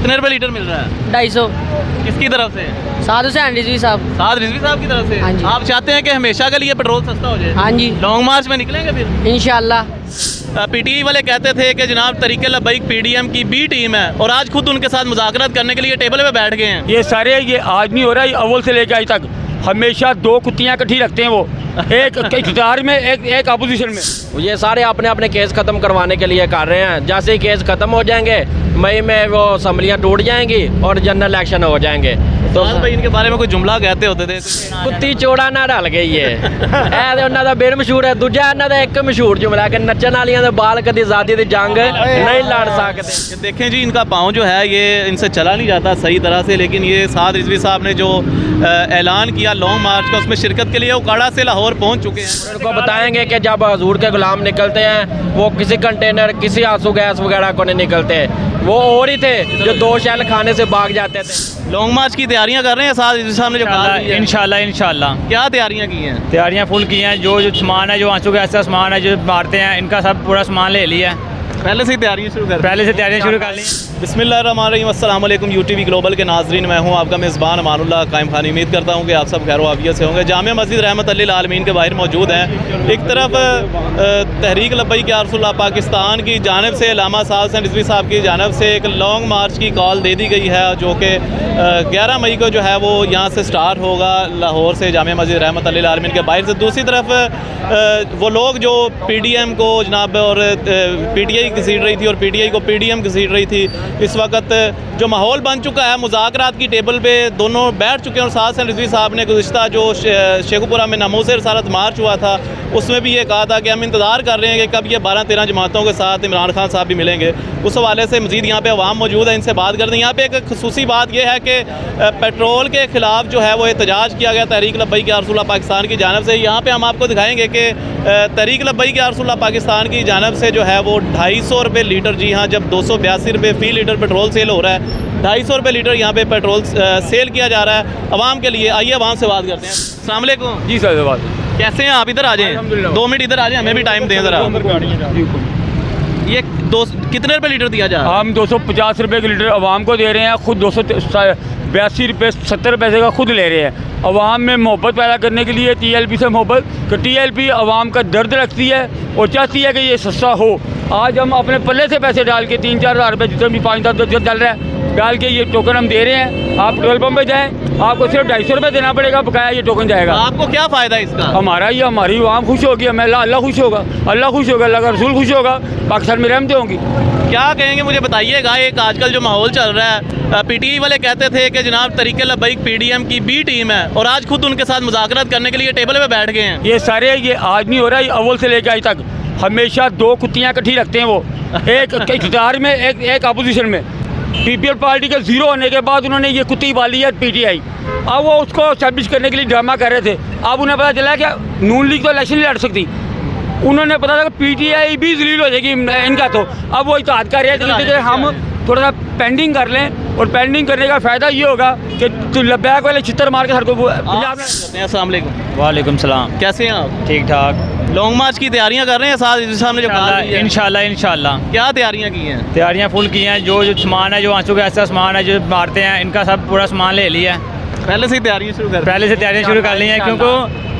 कितने रुपए लीटर मिल रहा है? 250। किसकी तरफ से? साधु हुसैन रिजवी साहब। साद रिजवी साहब की तरफ से। हाँ जी। आप चाहते हैं कि हमेशा के लिए पेट्रोल सस्ता हो जाए? हाँ जी, लॉन्ग मार्च में निकलेंगे फिर इंशाल्लाह। पीटीआई वाले कहते थे कि जनाब तरीके लब्बैक पीडीएम की बी टीम है और आज खुद उनके साथ मुज़ाकरात करने के लिए टेबल पे बैठ गए हैं। ये सारे ये आज नहीं हो रहा, ये अव्वल से लेकर आज तक हमेशा दो कुत्तियाँ इकट्ठी रखते हैं वो, एक इक़्तिदार में एक अपोजिशन में। ये सारे अपने अपने केस ख़त्म करवाने के लिए कर रहे हैं। जैसे ही केस ख़त्म हो जाएंगे मई में वो असम्बलियाँ टूट जाएंगी और जनरल इलेक्शन हो जाएंगे। तो भाई इनके बारे में कोई जुमला कहते होते थे कुत्ती चोड़ा ना रल गई है उन्हों का बेर मशहूर है। दूजा इन्हों का एक मशहूर जुमला कि नचन वालियां दे बाल कदी ज़ाती दी जंग नहीं लड़ सकते। देखें जी इनका पाँव जो है ये इनसे चला नहीं जाता सही तरह से, लेकिन ये साद रिजवी साहब ने जो ऐलान किया लॉन्ग मार्च का उसमें शिरकत के लिए उकाड़ा से लाहौर पहुँच चुके हैं। उनको बताएंगे कि जब हजूर के गुलाम निकलते हैं वो किसी कंटेनर किसी आंसू गैस वगैरह को नहीं निकलते, वो और ही थे जो 2 शैल खाने से भाग जाते थे। लॉन्ग मार्च की तैयारियां कर रहे हैं साद रिजवी साहब ने जो कहा है। इंशाल्लाह क्या तैयारियां की हैं? तैयारियां फुल की हैं। जो सामान है, जो आंसू का ऐसा सामान है जो मारते हैं, इनका सब पूरा सामान ले लिया है। पहले से ही तैयारियां शुरू कर पहले से तैयारियां शुरू कर ली। बिस्मिल्लाहिर्रहमानिर्रहीम, अस्सलाम वालेकुम यूटीवी ग्लोबल के नाजरीन, मैं हूं आपका मेज़बान अमानुल्लाह कायम खानी। उम्मीद करता हूं कि आप सब खैर आफियत से होंगे। जामिया मस्जिद रहमत लिल आलमीन के बाहर मौजूद हैं। एक तरफ तहरीक लब्बैक या रसूलुल्लाह पाकिस्तान की जानिब से अल्लामा साद हुसैन रिजवी साहब की जानिब से एक लॉन्ग मार्च की कॉल दे दी गई है, जो कि 11 मई को जो है वो यहाँ से स्टार्ट होगा लाहौर से जामिया मस्जिद रहमत लिल आलमीन के बाहर से। दूसरी तरफ वो लोग जो पीडीएम को जनाब और पीटीआई घसीट रही थी और पीटीआई को पीडीएम घसीट रही थी, इस वक्त जो माहौल बन चुका है मुज़ाकरात की टेबल पे दोनों बैठ चुके हैं। और साद हुसैन रिजवी साहब ने गुज़िश्ता जो शेखुपुरा में नामूस रिसालत मार्च हुआ था उसमें भी ये कहा था कि हम इंतज़ार कर रहे हैं कि कब ये 12-13 जमातों के साथ इमरान खान साहब भी मिलेंगे। उस हवाले से मज़ीद यहाँ पे अवाम मौजूद है, इनसे बात करते हैं। यहाँ पे एक खसूसी बात यह है कि पेट्रोल के ख़िलाफ़ जो है वो एहतजाज किया गया तहरीक लब्बैक या रसूलुल्लाह पाकिस्तान की जानिब से। यहाँ पर हम आपको दिखाएँगे कि तहरीक लब्बैक या रसूलुल्लाह पाकिस्तान की जानिब से जो है वो 250 रुपये लीटर, जी हाँ, जब 282 रुपये फ़ी लीटर पेट्रोल सेल हो रहा है, 250 रुपये लीटर यहाँ पे पेट्रोल सेल किया जा रहा है आवाम के लिए। आइए आवाम से बात करते हैं। अस्सलाम वालेकुम। जी सर, बात कैसे हैं आप? इधर आ जाएं, 2 मिनट इधर आ जाएं, हमें भी टाइम दें ज़रा। ये कितने रुपये लीटर दिया जा रहा है? हम 250 रुपये के लीटर आवाम को दे रहे हैं, खुद 282 रुपये 70 पैसे का खुद ले रहे हैं। अवाम में मोहब्बत पैदा करने के लिए टीएलपी से मोहब्बत, कि टीएलपी आवाम का दर्द रखती है और चाहती है कि ये सस्ता हो। आज हम अपने पल्ले से पैसे डाल के 3-4 हज़ार रुपये जितने भी 5-10 डल रहा है डाल के ये टोकन हम दे रहे हैं। आप पेट्रोल पंप पे जाएँ, आपको सिर्फ 250 रुपये देना पड़ेगा, बकाया ये टोकन जाएगा। आपको क्या फ़ायदा है इसका? हमारी आवाम खुश होगी, हमें अल्लाह खुश होगा, अल्लाह खुश होगा, अल्लाह का रसूल खुश होगा, पाकिस्तान में रहमतें होंगी। क्या कहेंगे मुझे बताइएगा, एक आजकल जो माहौल चल रहा है, पीटीआई वाले कहते थे कि जनाब तरीके लब्बैक पीडीएम की बी टीम है और आज खुद उनके साथ मुज़ाकरात करने के लिए टेबल पे बैठ गए हैं। ये सारे ये आज नहीं हो रहा, ये अव्वल से लेकर आज तक हमेशा 2 कुत्तियाँ इकट्ठी रखते हैं वो, एक इक़्तिदार में एक अपोजिशन में। पीपीएल पार्टी के ज़ीरो होने के बाद उन्होंने ये कुत्ती पाली है पीटीआई। अब वो उसको एस्टैब्लिश करने के लिए ड्रामा कर रहे थे। अब उन्हें पता चला कि नून लीग तो इलेक्शन नहीं लड़ सकती, उन्होंने पता था कि पीटीआई भी जलील हो जाएगी इनका, तो अब वो इत्तेहाद कर रहे थे कि हम थोड़ा सा पेंडिंग कर लें। और पेंडिंग करने का फ़ायदा ये होगा कि तो लब्बैक वाले चित्तर मार के हर को पंजाब में। अस्सलाम वालेकुम। वालेकुम सलाम। कैसे हैं आप? ठीक ठाक। लॉन्ग मार्च की तैयारियां कर रहे हैं साद रिजवी साहब ने जो कहा है। इंशाल्लाह क्या तैयारियां की हैं? तैयारियां फुल की हैं। जो सामान है, जो आंसू का ऐसा सामान है जो मारते हैं, इनका सब पूरा सामान ले लिया है। पहले से ही तैयारियां शुरू कर ली हैं, क्योंकि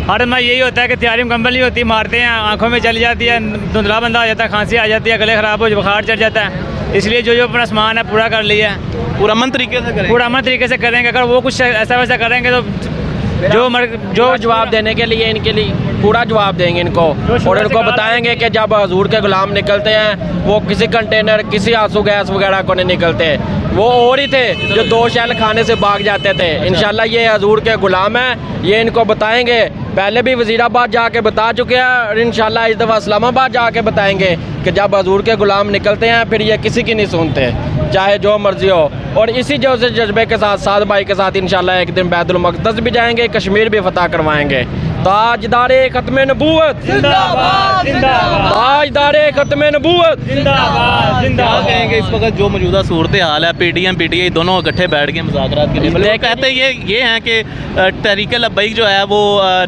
हर में यही होता है कि तैयारी मुकम्मल नहीं होती, मारते हैं, आंखों में चली जाती है, धुंधला बंदा हो जाता है, खांसी आ जाती है, गले ख़राब हो, बुखार चढ़ जाता है। इसलिए जो अपना सामान है पूरा कर लिया है। पूरा अमन तरीके से करें, पूरा अमन तरीके से करेंगे। अगर वो कुछ ऐसा वैसा करेंगे तो जो जवाब देने के लिए इनके लिए पूरा जवाब देंगे इनको, और इनको बताएंगे कि जब हजूर के गुलाम निकलते हैं वो किसी कंटेनर किसी आंसू गैस वगैरह को नहीं निकलते, वो और ही थे जो 2 शैल खाने से भाग जाते थे। इंशाल्लाह ये हजूर के गुलाम हैं, ये इनको बताएंगे। पहले भी वज़ीराबाद जाके बता चुके हैं और इंशाल्लाह इस दफ़ा इस्लामाबाद जाके बताएंगे कि जब हजूर के गुलाम निकलते हैं फिर ये किसी की नहीं सुनते, चाहे जो मर्जी हो। और इसी जज्बे के साथ साद भाई के साथ इंशाल्लाह एक दिन बैतुल मक़दस भी जाएंगे, कश्मीर भी फतह करवाएंगे। ताजदारे खत्म नबूवत जिंदाबाद, ताजदारे खत्म नबूवत जिंदाबाद। क्या कहेंगे इस वक्त जो मौजूदा सूरत हाल है, पीडीएम पीटीआई दोनों इकट्ठे बैठ के मुज़ाकरात के लिए कहते हैं ये हैं कि तहरीक लब्बैक जो है वो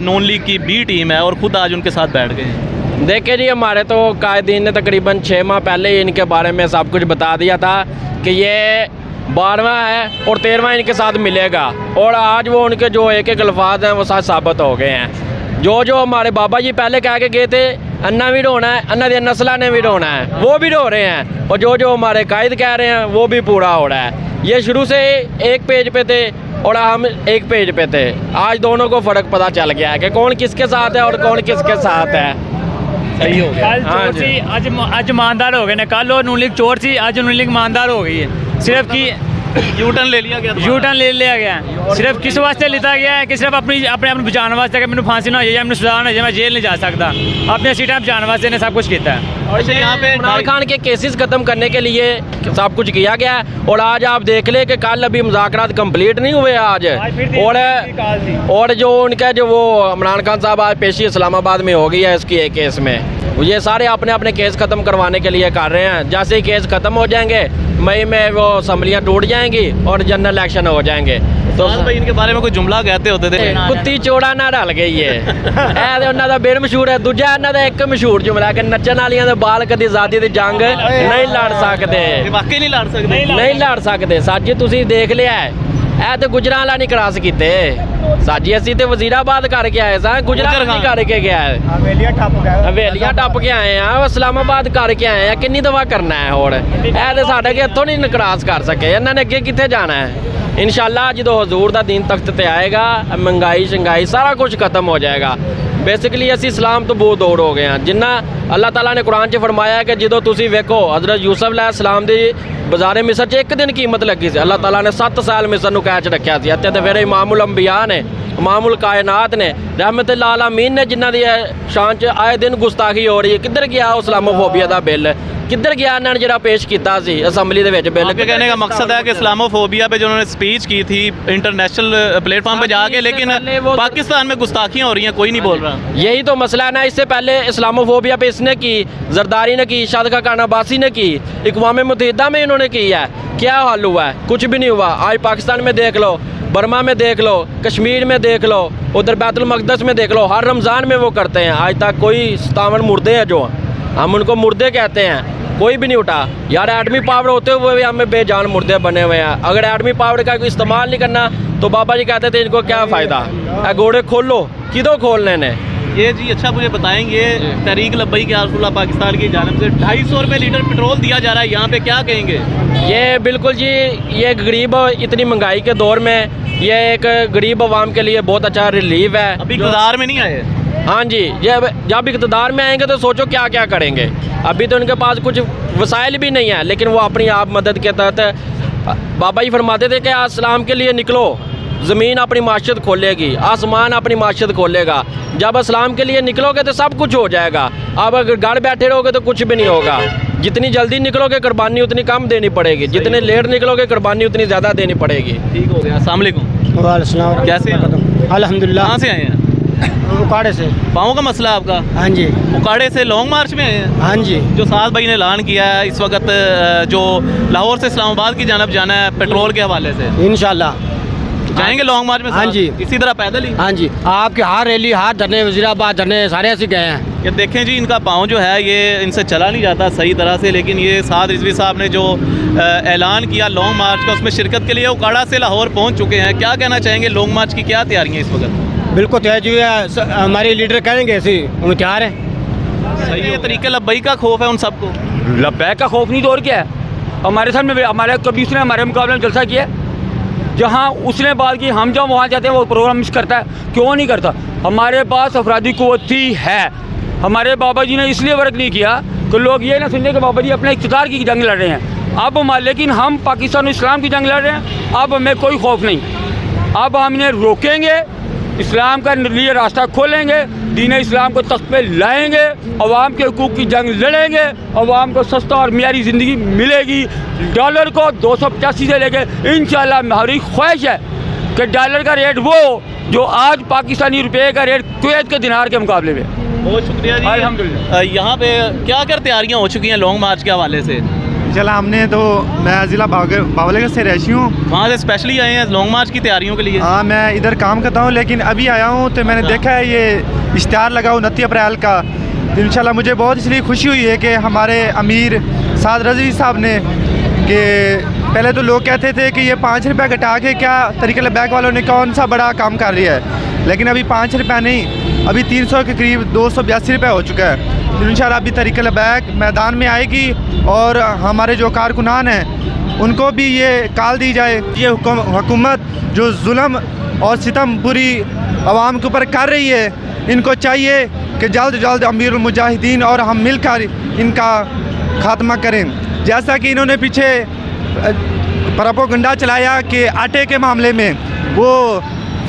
नून लीग की बी टीम है और ख़ुद आज उनके साथ बैठ गए हैं। देखिए जी, हमारे तो कायदीन ने तकरीबन 6 माह पहले ही इनके बारे में सब कुछ बता दिया था कि ये 12वां है और 13वां इनके साथ मिलेगा। और आज वो उनके जो एक एक अल्फाज हैं वो सच साबित हो गए हैं। जो हमारे बाबा जी पहले कह के गए थे अन्ना भी रोना है, अन्ना दी नस्ला ने भी रोना है, वो भी रो रहे हैं। और जो हमारे कायद कह रहे हैं वो भी पूरा हो रहा है। ये शुरू से एक पेज पे थे और हम एक पेज पे थे। आज दोनों को फ़र्क पता चल गया है कि कौन किसके साथ है और कौन किसके साथ है। सही हो गया। कल चोर सी अज ईमानदार हो गए ने। कल वो नून लीग चोर सी, अज नून लीग ईमानदार हो गई है। सिर्फ की यू टर्न ले लिया गया, यू टर्न ले लिया गया है। सिर्फ किस वास्ते लिया गया है कि सिर्फ अपने आप ਨੂੰ ਬਚਾਉਣ ਵਾਸਤੇ कि मैंने फांसी ना हो जाए, मैंने सजा ना हो जाए, मैं जेल नहीं जा सकता। अपने सीटा बचाने वास्ते ने सब कुछ किया है। अच्छा, यहाँ पे इमरान खान के केसेस ख़त्म करने के लिए सब कुछ किया गया है। और आज आप देख ले कि कल अभी मुज़ाकरात कंप्लीट नहीं हुए आज। और जो उनका जो वो इमरान खान साहब आज पेशी इस्लामाबाद में हो गई है इसकी एक केस में, ये सारे अपने अपने केस ख़त्म करवाने के लिए कर रहे हैं। जैसे ही केस ख़त्म हो जाएंगे मई में वो असम्बलियाँ टूट जाएंगी और जनरल इलेक्शन हो जाएंगे। तो भाई इनके बारे में कोई जुमला कहते होते थे, कुत्ती चोड़ा ना रल गई है। ਇਹ ਉਹਨਾਂ ਦਾ ਬੇੜ ਮਸ਼ਹੂਰ ਹੈ। ਦੂਜਾ ਇਹਨਾਂ ਦਾ ਇੱਕ ਮਸ਼ਹੂਰ ਜੁਮਲਾ ਕਿ ਨੱਚਣ ਵਾਲੀਆਂ ਦੇ ਬਾਲ ਕਦੀ ਆਜ਼ਾਦੀ ਦੀ ਜੰਗ ਨਹੀਂ ਲੜ ਸਕਦੇ। वाकई नहीं लड़ सकते। ਨਹੀਂ ਲੜ ਸਕਦੇ। ਸਾਜੀ ਤੁਸੀਂ ਦੇਖ ਲਿਆ ਹੈ, ਇਹ ਤੇ ਗੁਜਰਾਂ ਵਾਲਾ ਨਹੀਂ ਕਰਾਸ ਕੀਤੇ। ਸਾਜੀ ਅਸੀਂ ਤੇ ਵਜ਼ੀਰਾਬਾਦ ਕਰਕੇ ਆਏ ਸਾਂ, ਗੁਜਰਾਂ ਨਹੀਂ ਕਰਕੇ ਗਿਆ ਹੈ। ਹਵੇਲੀਆਂ ਟੱਪ ਕੇ ਆਏ ਆ, ਇਸਲਾਮਾਬਾਦ ਕਰਕੇ ਆਏ ਆ। ਕਿੰਨੀ ਦਫਾ ਕਰਨਾ ਹੈ ਹੋਰ? ਇਹ ਤੇ ਸਾਡੇ ਕੇ ਇੱਥੋਂ ਨਹੀਂ ਨਿਕਰਾਸ ਕਰ ਸਕੇ। ਇਹਨਾਂ ਨੇ ਅੱਗੇ ਕਿੱਥੇ ਜਾਣਾ ਹੈ? इंशाल्लाह जो हजूर का दीन तख्त ते आएगा, महंगाई शंगाई सारा कुछ खत्म हो जाएगा। बेसिकली असी इस्लाम तो बहुत दूर हो गए हैं। जिन्ना अल्लाह ताला ने कुरान च फरमाया है कि जो तुसी वेखो हज़रत यूसुफ अलैहिस्सलाम दी बाज़ारे मिस्र च एक दिन कीमत लगी सी। अल्लाह ताला ने 7 साल मिस्र नूं कैद च रखा सी। इत्थे ते फिर इमामुल अंबिया ने, इमामुल कायनात ने, रहमतुल आलमीन ने, जिन्हां दी शान च आए दिन गुस्ताखी हो रही है। किधर गया इस्लामोफोबिया का बिल? किधर गया इन्होंने जो पेश किया असम्बली के बिल? आपके कहने का मकसद है कि इस्लामोफोबिया पे जो उन्होंने स्पीच की थी इंटरनेशनल प्लेटफॉर्म पे जाके, लेकिन पाकिस्तान में गुस्ताखियाँ हो रही हैं, कोई नहीं बोल रहा। यही तो मसला है ना। इससे पहले इस्लामोफोबिया पे इसने की, जरदारी ने की, शादका खान अब्बासी ने की, अक़वाम मुत्तहिदा में इन्होंने की है। क्या हाल हुआ है? कुछ भी नहीं हुआ। आज पाकिस्तान में देख लो, बर्मा में देख लो, कश्मीर में देख लो, उधर बैतुल मक़दस में देख लो, हर रमज़ान में वो करते हैं। आज तक कोई 57 मुर्दे हैं, जो हम उनको मुर्दे कहते हैं, कोई भी नहीं उठा। यार एटमी पावर होते हुए भी हमें बेजान मुर्दे बने हुए हैं। अगर एटमी पावर का कोई इस्तेमाल नहीं करना तो बाबा जी कहते थे इनको क्या फ़ायदा? घोड़े खोलो, किधर खोलने ने? ये जी अच्छा मुझे बताएंगे, तहरीक लब्बई के रसूलुल्लाह पाकिस्तान की जानिब से 250 रुपये लीटर पेट्रोल दिया जा रहा है, यहाँ पे क्या कहेंगे? ये बिल्कुल जी, ये गरीब इतनी महंगाई के दौर में ये एक गरीब आवाम के लिए बहुत अच्छा रिलीफ है। अभी इक़्तिदार में नहीं आए। हाँ जी, जब इक़्तिदार में आएंगे तो सोचो क्या क्या करेंगे। अभी तो उनके पास कुछ वसाइल भी नहीं है, लेकिन वो अपनी आप मदद के तहत बाबा जी फरमाते थे कि इस्लाम के लिए निकलो, ज़मीन अपनी माशत खोलेगी, आसमान अपनी माशत खोलेगा। जब इस्लाम के लिए निकलोगे तो सब कुछ हो जाएगा। अब अगर घर बैठे रहोगे तो कुछ भी नहीं होगा। जितनी जल्दी निकलोगे कुर्बानी उतनी कम देनी पड़ेगी, जितने लेट निकलोगे कुर्बानी उतनी ज़्यादा देनी पड़ेगी। ठीक हो गया। अस्सलाम वालेकुम। वालेकुम। कैसे हैं? अल्हम्दुलिल्लाह। कहाँ से आए हैं? उकाड़े से। पाँव का मसला है आपका? हाँ जी। उकाड़े से लॉन्ग मार्च में आए हैं? हाँ जी। जो साद भाई ने ऐलान किया है इस वक्त जो लाहौर से इस्लामाबाद की जानब जाना है पेट्रोल के हवाले से, इंशाल्लाह जाएंगे लॉन्ग मार्च में? हाँ जी। इसी तरह पैदल ही? हाँ जी। आपके हर रैली, हर धरने, वजीराबाद धरने सारे ऐसे गए हैं। ये देखें जी, इनका पाँव जो है ये इनसे चला नहीं जाता सही तरह से, लेकिन ये साद रिजवी साहब ने जो ऐलान किया लॉन्ग मार्च का, उसमें शिरकत के लिए उकाड़ा से लाहौर पहुँच चुके हैं। क्या कहना चाहेंगे? लॉन्ग मार्च की क्या तैयारियाँ इस वक्त? बिल्कुल तैयार जी है, हमारे लीडर कहेंगे ऐसे हम तैयार हैं। सही है। तरीके लब्बई का खौफ है उन सबको? लब्बैक का खौफ नहीं, तो और क्या है? हमारे सामने हमारे कभी उसने हमारे मुकाबले में जलसा किया, जहाँ उसने बात की, हम जब वहाँ जाते हैं वो प्रोग्राम मिस करता है। क्यों नहीं करता? हमारे पास अफरादी क़ुव्वत है। हमारे बाबा जी ने इसलिए वर्क नहीं किया कि लोग ये ना समझे कि बाबा जी अपने इख्तियार की जंग लड़ रहे हैं। अब लेकिन हम पाकिस्तान इस्लाम की जंग लड़ रहे हैं। अब हमें कोई खौफ नहीं। अब हम इन्हें रोकेंगे, इस्लाम का लिए रास्ता खोलेंगे, दीन इस्लाम को तख्त पे लाएंगे, अवाम के हकूक़ की जंग लड़ेंगे, अवाम को सस्ता और मियारी ज़िंदगी मिलेगी। डॉलर को 285 से लेके इंशाल्लाह हमारी ख्वाहिश है कि डॉलर का रेट वो जो आज पाकिस्तानी रुपये का रेट कुवैत के दिनार के मुकाबले में। बहुत शुक्रिया जी। अल्हम्दुलिल्लाह। यहाँ पे क्या क्या तैयारियाँ हो चुकी हैं लॉन्ग मार्च के हवाले से? चला हमने तो, मैं ज़िला बावलगर से रहती हूँ। वहाँ से स्पेशली आए हैं लॉन्ग मार्च की तैयारियों के लिए? हाँ, मैं इधर काम करता हूँ, लेकिन अभी आया हूँ तो मैंने देखा है ये इश्तिहार लगा 29 अप्रैल का। तो इंशाल्लाह मुझे बहुत इसलिए खुशी हुई है कि हमारे अमीर साद रज़वी साहब ने कि पहले तो लोग कहते थे कि ये 5 रुपये घटा के क्या तरीक़े बैक वालों ने कौन सा बड़ा काम कर रही है, लेकिन अभी 5 रुपये नहीं, अभी 300 के करीब 282 रुपये हो चुका है। तो इंशाल्लाह अभी तरीक़े बैक मैदान में आएगी और हमारे जो कारकुनान हैं उनको भी ये कॉल दी जाए। ये हुकूमत जो जुल्म और सितम पूरी आवाम के ऊपर कर रही है, इनको चाहिए कि जल्द जल्द अमीरुल मुजाहिदीन और हम मिलकर इनका खात्मा करें। जैसा कि इन्होंने पीछे प्रोपेगेंडा चलाया कि आटे के मामले में वो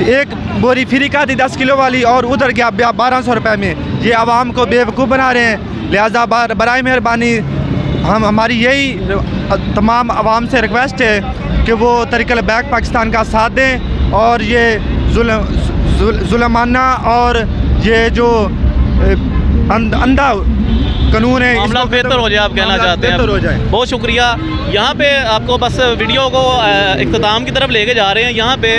एक बोरी फ्री का दी 10 किलो वाली और उधर गया 1200 रुपये में, ये आवाम को बेवकूफ़ बना रहे हैं। लिहाजा बराए मेहरबानी हमारी यही तमाम आवाम से रिक्वेस्ट है कि वो तरीक़े बैक पाकिस्तान का साथ दें और ये जुल्माना और ये जो अंधा कानून है मामला बेहतर हो जाए, आप कहना चाहते हैं। बेहतर हो जाए। बहुत शुक्रिया। यहाँ पे आपको बस वीडियो को इख्तिताम की तरफ लेके जा रहे हैं। यहाँ पे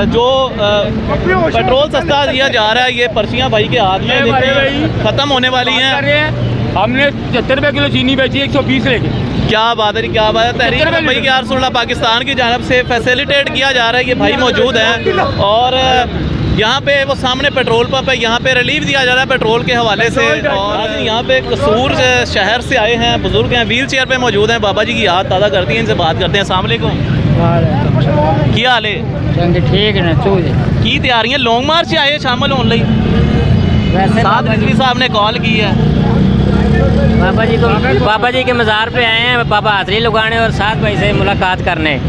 जो पेट्रोल सस्ता दिया जा रहा है, ये पर्चियाँ भाई के हाथ में ख़त्म होने वाली हैं। हमने 70 रुपये किलो चीनी बेची 120 लेके। क्या बात है, क्या बात है। तहरीक भाई के यार पाकिस्तान की जानब से फैसिलिटेट किया जा रहा है, ये भाई मौजूद हैं और यहाँ पे वो सामने पेट्रोल पंप है, यहाँ पे रिलीफ दिया जा रहा है पेट्रोल के हवाले से। और यहाँ पे कसूर शहर से आए हैं, बुजुर्ग हैं, व्हील चेयर पे मौजूद हैं, बाबा जी की याद ताज़ा करती हैं, इनसे बात करते हैं। अस्सलाम वालेकुम, क्या हाल है? ठीक है की तैयारियां लॉन्ग मार्च से आए शामिल होने लई? साद रिजवी साहब ने कॉल की है। बाबा जी के मज़ार पे आए हैं, बाबा हाज़री लगाने और साथ भाई से मुलाकात करने।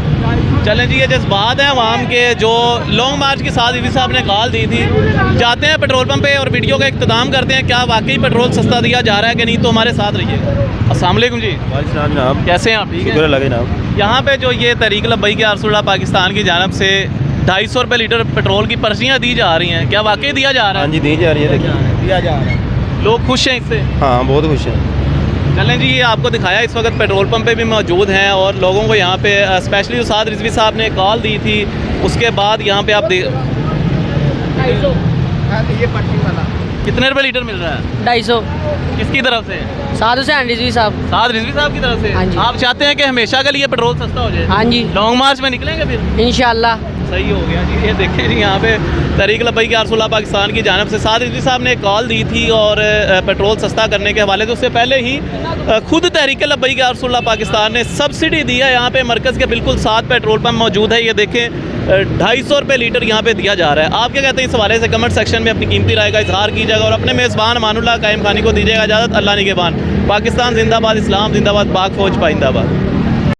चलें जी, ये जज्बात हैं अवाम के जो लॉन्ग मार्च के साथ रिजवी साहब ने कॉल दी थी। जाते हैं पेट्रोल पंप पे और वीडियो का इख्तिताम करते हैं, क्या वाकई पेट्रोल सस्ता दिया जा रहा है कि नहीं, तो हमारे साथ रहिए। अस्सलाम वालेकुम जी। जनाब, कैसे हैं आप? ठीक है लगे जनाब। यहाँ पे जो ये तहरीक लब्बैक या रसूलुल्लाह पाकिस्तान की जानब से 250 रुपये लीटर पेट्रोल की पर्चियाँ दी जा रही हैं, क्या वाकई दिया जा रहा है? हाँ जी, दी जा रही है, दिया जा रहा है। लोग खुश हैं इससे? हाँ, बहुत खुश हैं। चलें जी, ये आपको दिखाया इस वक्त पेट्रोल पंप पे भी मौजूद हैं और लोगों को यहाँ पे स्पेशली उस्ताद रिजवी साहब ने कॉल दी थी, उसके बाद यहाँ पे आप कितने रुपए लीटर मिल रहा है? 250। किसकी तरफ से? साधु से रिजवी साहब। साद रिजवी साहब की तरफ से? हाँ जी। आप चाहते हैं कि हमेशा के लिए पेट्रोल सस्ता हो जाए? हाँ जी। लॉन्ग मार्च में निकलेंगे फिर इंशाल्लाह। सही हो गया जी। ये देखें जी, यहाँ पे तहरीक लब्बैक या रसूलुल्लाह पाकिस्तान की जानब से साद रिजवी साहब ने कॉल दी थी और पेट्रोल सस्ता करने के हवाले से उससे पहले ही खुद तहरीक लब्बैक या रसूलुल्लाह पाकिस्तान ने सब्सिडी दी है। यहाँ पे मरकज़ के बिल्कुल साथ पेट्रोल पम्प मौजूद है, ये देखें 250 रुपये लीटर यहाँ पे दिया जा रहा है। आप क्या कहते हैं इस हवाले से? कमेंट सेक्शन में अपनी कीमती राय का इजहार कीजिएगा और अपने मेज़बान अमानुल्लाह कायम खानी को दीजिएगा इजाज़त। अल्लाह निगहबान। पाकिस्तान जिंदाबाद, इस्लाम जिंदाबाद, पाक फौज पाइंदाबाद।